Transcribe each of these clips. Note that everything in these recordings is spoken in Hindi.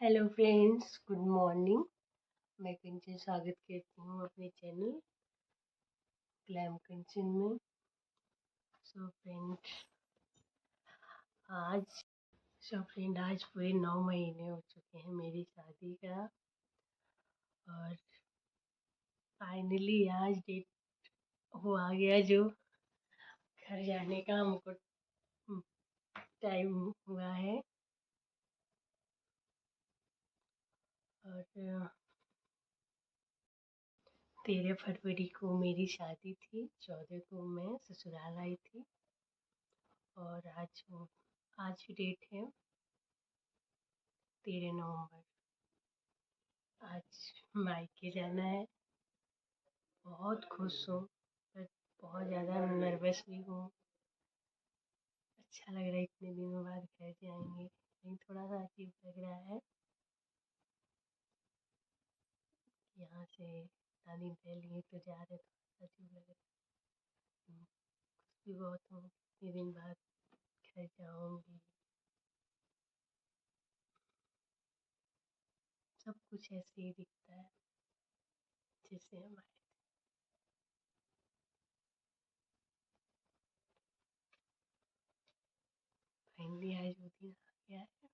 Hello friends, good morning. मैं कंचन स्वागत करती हूँ अपने चैनल ग्लैम कंचन में। सो फ्रेंड आज आज पूरे 9 महीने हो चुके हैं मेरी शादी का, और फाइनली आज डेट वो आ गया जो घर जाने का हमको टाइम हुआ है। और 13 फरवरी को मेरी शादी थी, 14 को मैं ससुराल आई थी, और आज की डेट है 13 नवंबर। आज मायके जाना है। बहुत खुश हूँ, पर बहुत ज़्यादा नर्वस भी हूँ। अच्छा लग रहा है, इतने दिनों बाद घर जाएंगे, लेकिन थोड़ा सा अजीब लग रहा है। यहाँ से इतना दिन रह लिए तो जा रहे, थोड़ा सा अजीब लग रहा है। खुश भी बहुत हूँ, इतने दिन बाद घर जाऊँगी। सब कुछ ऐसे ही दिखता है जैसे हमारे। फाइनली आज वो दिन आ गया है।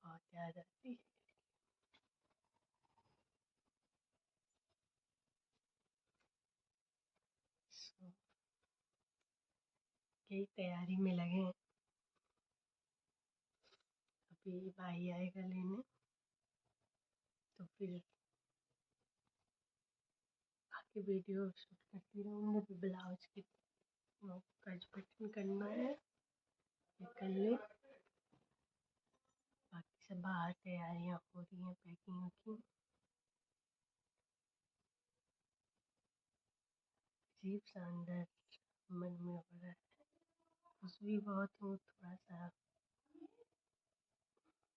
बहुत याद आती है। So, यही तैयारी में लगे हैं। अभी भाई आएगा लेने, तो फिर आगे वीडियो शूट करती रहूँगी। अभी ब्लाउज की कट बटन करना है, ये कर ले। बाकी सब बाहर तैयारियाँ हो रही हैं पैकिंग की। अजीब सा अंदर मन में हो रहा है। खुश भी बहुत हूँ, थोड़ा सा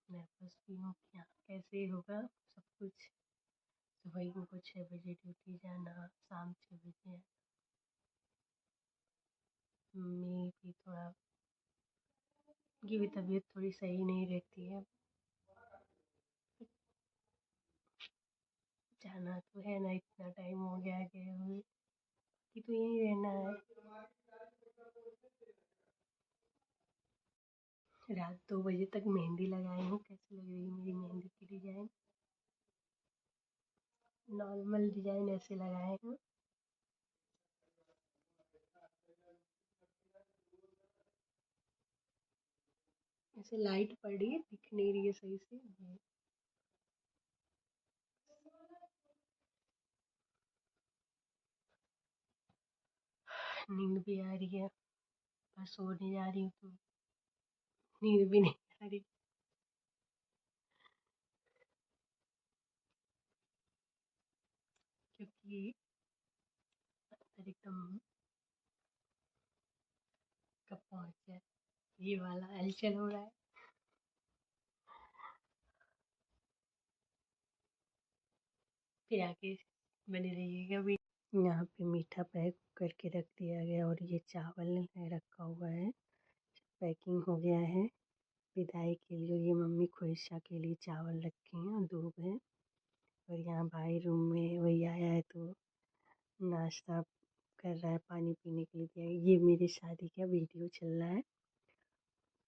नर्वस भी हूँ कि यहाँ कैसे होगा सब कुछ। सुबह को 6 बजे ड्यूटी जाना, शाम 6 बजे। मम्मी भी थोड़ा, उनकी भी तबीयत थोड़ी सही नहीं रहती है। जाना तो है ना, इतना टाइम हो गया गए हुए कि तो यहीं रहना है। रात 2 बजे तक मेहंदी लगाई हूँ। कैसी लग रही है मेरी मेहंदी की डिजाइन? नॉर्मल डिजाइन ऐसे लगाए हैं। ऐसे लाइट पड़ी है, दिख नहीं रही है सही से। नींद भी आ रही है, बस सोने जा रही हूँ तो नींद भी नहीं आ रही, क्योंकि अंदर एकदम कब पहुँच जाए ये वाला हलचल हो रहा है। फिर आगे बने रहिएगा भी। यहाँ पे मीठा पैक करके रख दिया गया, और ये चावल है रखा हुआ है, पैकिंग हो गया है। विदाई के लिए ये मम्मी ख्वाहिशा के लिए चावल रखी हैं और दूध है। और यहाँ भाई रूम में वही आया है तो नाश्ता कर रहा है, पानी पीने के लिए दिया है। ये मेरी शादी का वीडियो चल रहा है।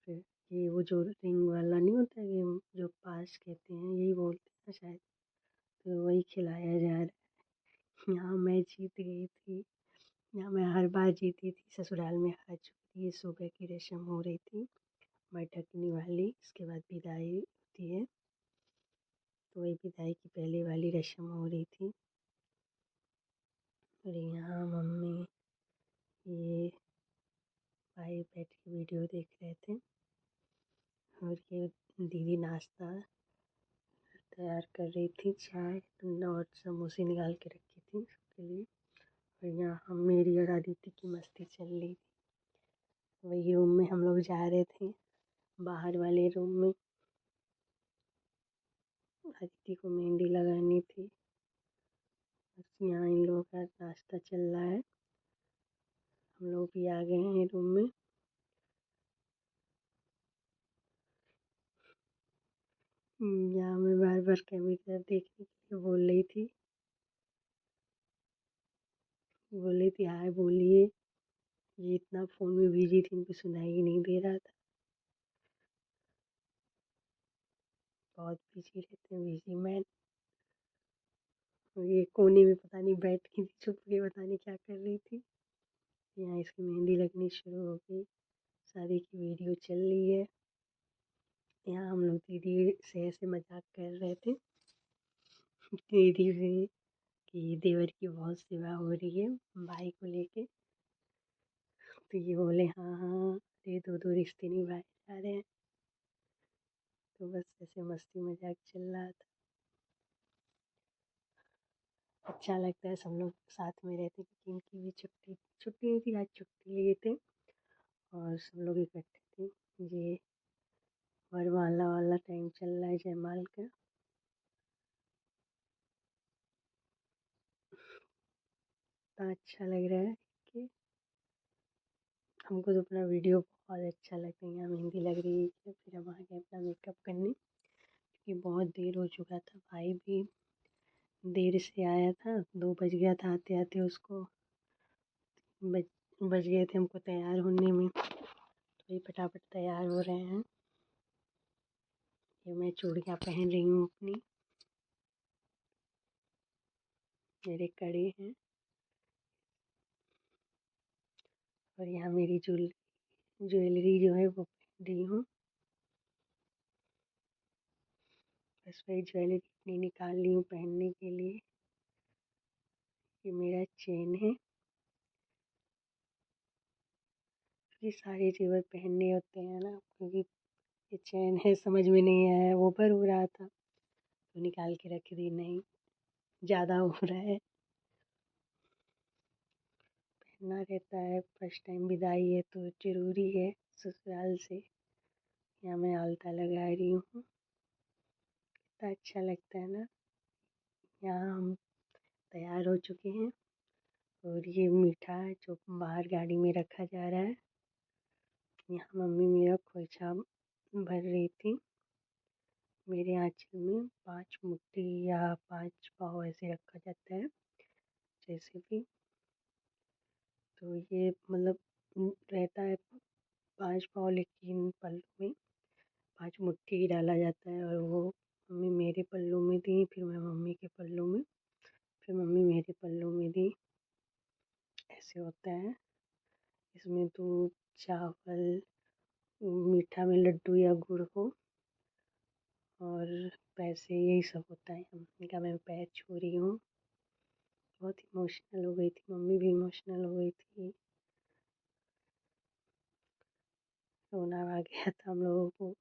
फिर ये वो जो रिंग वाला नहीं होता, ये जो पास कहते हैं, यही बोलते हैं शायद, तो वही खिलाया जा रहा है। यहाँ मैं जीत गई थी। यहाँ मैं हर बार जीती थी, ससुराल में हार चुकी थी। ये सुबह की रस्म हो रही थी मटकनी वाली, इसके बाद विदाई होती है, तो वही विदाई की पहले वाली रस्म हो रही थी। और यहाँ मम्मी, ये भाई बैठ के वीडियो देख रहे थे, और ये दीदी नाश्ता तैयार कर रही थी, चाय और समोसे निकाल के रखी थी सबके लिए। और यहाँ मेरी और आदित्य की मस्ती चल रही थी। वही रूम में हम लोग जा रहे थे, बाहर वाले रूम में। आदित्य को मेहंदी लगानी थी। बस यहाँ इन लोगों का नाश्ता चल रहा है। हम लोग भी आ गए हैं रूम में। यहाँ मैं बार बार कैमरे की तरफ देखने के लिए बोल रही थी हाय बोलिए। ये इतना फ़ोन में बिजी थी, इनको सुनाई ही नहीं दे रहा था। बहुत बिजी रहते हैं बिजी मैन। ये कोने में पता नहीं बैठ के चुप के पता नहीं क्या कर रही थी। यहाँ इसकी मेहंदी लगनी शुरू हो गई, शादी की वीडियो चल रही है। यहाँ हम लोग दीदी से ऐसे मजाक कर रहे थे दीदी से कि देवर की बहुत सेवा हो रही है भाई को लेके। तो ये बोले हाँ हाँ, ये दो दो रिश्ते निभाए जा रहे हैं। तो बस ऐसे मस्ती मजाक चल रहा था। अच्छा लगता है सब लोग साथ में रहते, क्योंकि इनकी भी छुट्टी नहीं थी, आज छुट्टी लिए थे और सब लोग इकट्ठे थे। ये वरमाला वाला टाइम चल रहा है जयमाल का। इतना अच्छा लग रहा है कि हमको तो अपना वीडियो बहुत अच्छा लगता है। यहाँ मेहंदी लग रही है, फिर हम आ गए अपना मेकअप करने, क्योंकि बहुत देर हो चुका था। भाई भी देर से आया था, 2 बज गया था आते आते उसको। बज बज गए थे हमको तैयार होने में। तो ये फटाफट तैयार हो रहे हैं। ये मैं चूड़ियाँ पहन रही हूँ अपनी, मेरे कड़े हैं और यहाँ मेरी ज्वेलरी जो है वो पहन रही हूँ। बस वही ज्वेलरी अपनी निकाल ली हूँ पहनने के लिए। ये मेरा चेन है, ये सारे जेवर पहनने होते हैं ना, क्योंकि ये चेन है समझ में नहीं आया, वो ऊपर हो रहा था तो निकाल के रख दी। नहीं ज़्यादा हो रहा है, पहनना रहता है। फर्स्ट टाइम विदाई है तो ज़रूरी है ससुराल से। यहाँ मैं आलता लगा रही हूँ, कितना अच्छा लगता है ना। यहाँ हम तैयार हो चुके हैं और ये मीठा जो बाहर गाड़ी में रखा जा रहा है। यहाँ मम्मी मेरा खोइछा भर रही थी। मेरे आँचल में 5 मुट्ठी या 5 पाव ऐसे रखा जाता है जैसे भी। तो ये मतलब रहता है 5 पाव, लेकिन पल्लू में 5 मुट्ठी ही डाला जाता है। और वो मम्मी मेरे पल्लू में दी, फिर मैं मम्मी के पल्लू में, फिर मम्मी मेरे पल्लू में दी। ऐसे होता है। इसमें दूध, चावल, मीठा में लड्डू या गुड़ हो और पैसे, यही सब होता है। मम्मी का मैं पैर छू रही हूँ। बहुत इमोशनल हो गई थी, मम्मी भी इमोशनल हो गई थी। रोना आ गया था हम लोगों को।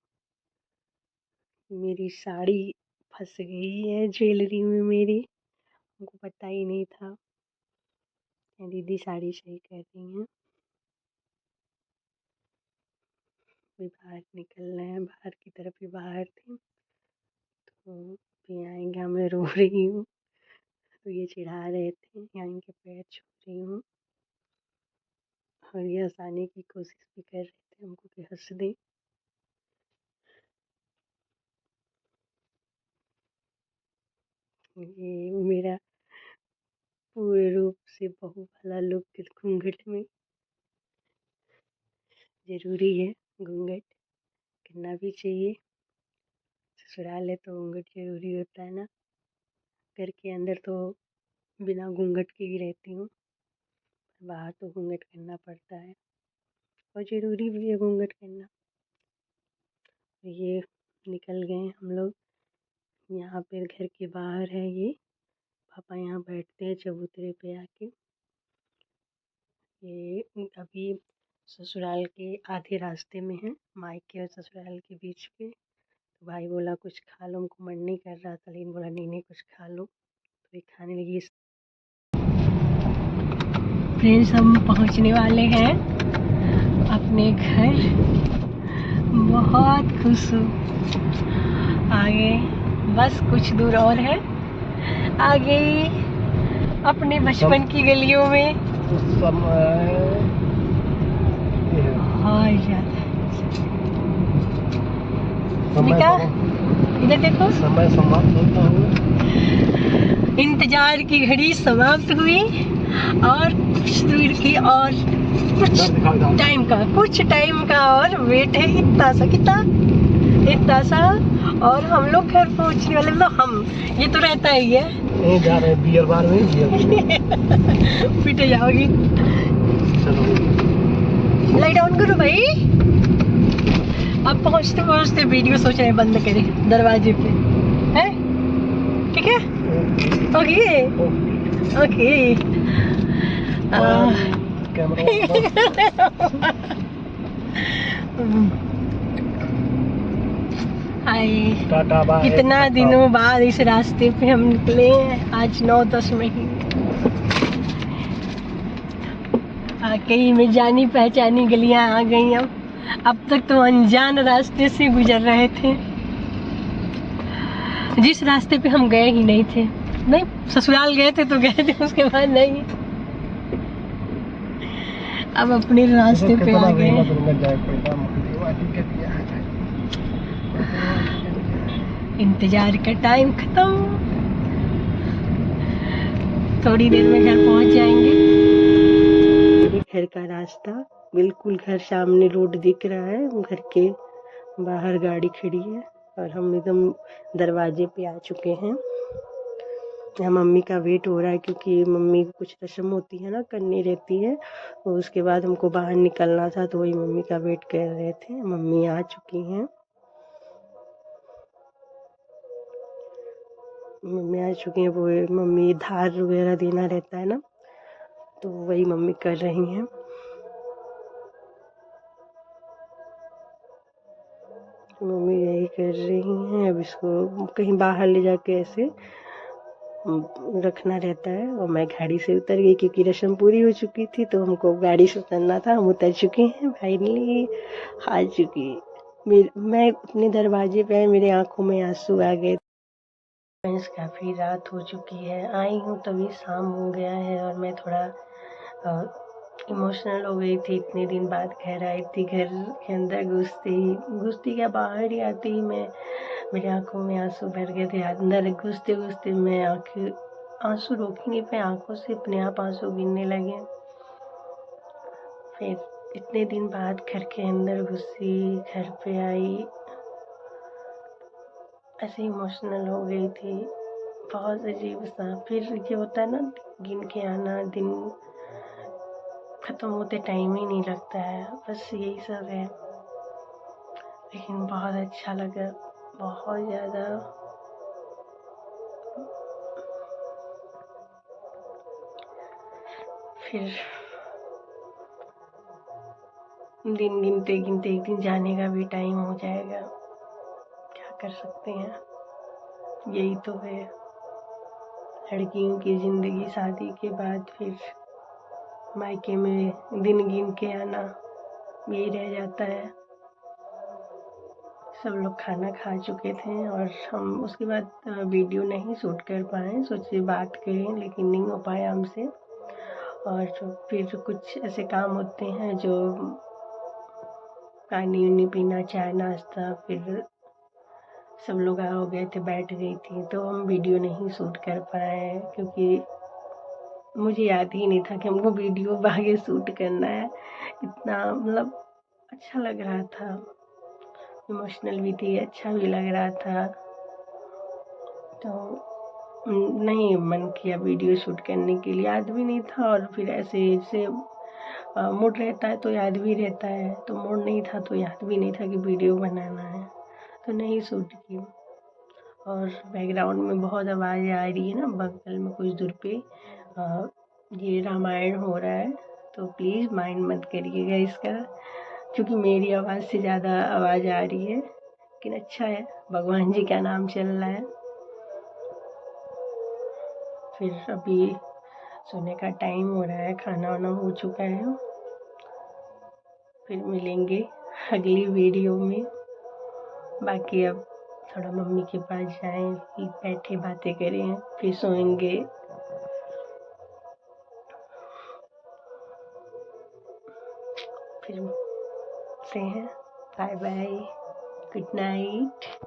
मेरी साड़ी फंस गई है ज्वेलरी में मेरी, हमको पता ही नहीं था। दीदी साड़ी सही कर रही हैं। भी बाहर निकल रहे हैं, बाहर की तरफ ही बाहर थे तो भी आएंगे। मैं रो रही हूँ तो ये चिढ़ा रहे थे, यहाँ इनके पैर छू रही हूँ और ये हंसाने की कोशिश भी कर रहे थे हमको कि हंस दे। ये मेरा पूरे रूप से बहू वाला लुक घूंघट में। ज़रूरी है घूंघट करना भी चाहिए, ससुराल है तो घूंघट ज़रूरी होता है ना। घर के अंदर तो बिना घूंघट के ही रहती हूँ, बाहर तो घूंघट करना पड़ता है और ज़रूरी भी है घूंघट करना। ये निकल गए हम लोग। यहाँ पे घर के बाहर है ये, पापा यहाँ बैठते हैं चबूतरे पे आके। ये अभी ससुराल के आधे रास्ते में है, मायके और ससुराल के बीच पे। तो भाई बोला कुछ खा लो, हमको मन नहीं कर रहा था, लेकिन बोला नहीं नहीं कुछ खा लो, तो ये खाने लगी। फ्रेंड्स हम पहुँचने वाले हैं अपने घर, बहुत खुश हूँ। आगे बस कुछ दूर और है, आगे अपने बचपन की गलियों में। बहुत ज्यादा। मिका इधर देखो, समय समाप्त होता हुआ, इंतजार की घड़ी समाप्त हुई और कुछ दूर की और कुछ टाइम का और वेट है। इतना सा, इतना सा और हम लोग घर पहुंचने वाले। मतलब हम, ये तो रहता ही है। नहीं जा रहे बियर बार में, पीटे जाओगी। चलो लाइट ऑन करो भाई। अब पहुंचते पहुंचते वीडियो सोच रहे बंद करें दरवाजे पे, है ठीक है? Okay okay. Hi, tata bye. कितना दिनों बाद इस रास्ते पे हम निकले हैं। आज 9-10 महीने वाकई में जानी पहचानी गलियां आ गई। अब तक तो अनजान रास्ते से गुजर रहे थे, जिस रास्ते पे हम गए ही नहीं थे। नहीं, ससुराल गए थे तो गए थे, उसके बाद नहीं। अब अपने रास्ते पे आ गए। इंतजार का टाइम खत्म। थोड़ी देर में घर पहुंच जाएंगे। घर का रास्ता बिल्कुल, घर सामने रोड दिख रहा है, घर के बाहर गाड़ी खड़ी है और हम एकदम दरवाजे पे आ चुके हैं। यहाँ मम्मी का वेट हो रहा है क्योंकि मम्मी की कुछ रस्म होती है ना, करनी रहती है, और उसके बाद हमको बाहर निकलना था, तो वही मम्मी का वेट कर रहे थे। मम्मी आ चुकी हैं, वो मम्मी धार वगैरह देना रहता है ना, तो वही मम्मी कर रही हैं। मम्मी यही कर रही हैं। अब इसको कहीं बाहर ले जाके ऐसे रखना रहता है, और मैं गाड़ी से उतर गई क्योंकि रस्म पूरी हो चुकी थी, तो हमको गाड़ी से उतरना था। हम उतर चुके हैं, फाइनली आ चुकी। मैं अपने दरवाजे पे, मेरे आंखों में आंसू आ गए। फ्रेंड्स, काफ़ी रात हो चुकी है, आई हूँ तभी शाम हो गया है, और मैं थोड़ा इमोशनल हो गई थी। इतने दिन बाद घर आई थी, घर के अंदर घुसती क्या बाहर ही आती ही मेरी आंखों में आंसू भर गए थे। अंदर घुसते घुसते मैं आंसू रोक ही नहीं पाई, आंखों से अपने आप आंसू गिरने लगे। फिर इतने दिन बाद घर के अंदर घुसी, घर पे आई, ऐसे इमोशनल हो गई थी, बहुत अजीब सा। फिर ये होता है ना, गिन के आना, दिन खत्म होते टाइम ही नहीं लगता है, बस यही सब है। लेकिन बहुत अच्छा लगा, बहुत ज़्यादा। फिर दिन गिनते गिनते एक दिन जाने का भी टाइम हो जाएगा, क्या कर सकते हैं, यही तो है लड़कियों की ज़िंदगी। शादी के बाद फिर मायके में दिन गिन के आना, यही रह जाता है। सब लोग खाना खा चुके थे और हम उसके बाद वीडियो नहीं शूट कर पाए, सोचे बात करें, लेकिन नहीं हो पाया हमसे। और फिर कुछ ऐसे काम होते हैं जो पानी उनी पीना, चाय नाश्ता, फिर सब लोग हो गए थे, बैठ गई थी, तो हम वीडियो नहीं शूट कर पाए, क्योंकि मुझे याद ही नहीं था कि हमको वीडियो आगे शूट करना है। इतना मतलब अच्छा लग रहा था, इमोशनल भी थी, अच्छा भी लग रहा था, तो नहीं मन किया वीडियो शूट करने के लिए। याद भी नहीं था, और फिर ऐसे मूड रहता है तो याद भी रहता है, तो मूड नहीं था तो याद भी नहीं था कि वीडियो बनाना है, तो नहीं शूट की। और बैकग्राउंड में बहुत आवाज़ आ रही है ना, बगल में कुछ दूर पे ये रामायण हो रहा है, तो प्लीज़ माइंड मत करिएगा इसका, क्योंकि मेरी आवाज़ से ज़्यादा आवाज़ आ रही है। लेकिन अच्छा है, भगवान जी का नाम चल रहा है। फिर अभी सोने का टाइम हो रहा है, खाना वाना हो चुका है। फिर मिलेंगे अगली वीडियो में। बाकी अब थोड़ा मम्मी के पास जाएं, बैठे बातें करें, फिर सोएंगे। फिर हैं। Bye bye, good night.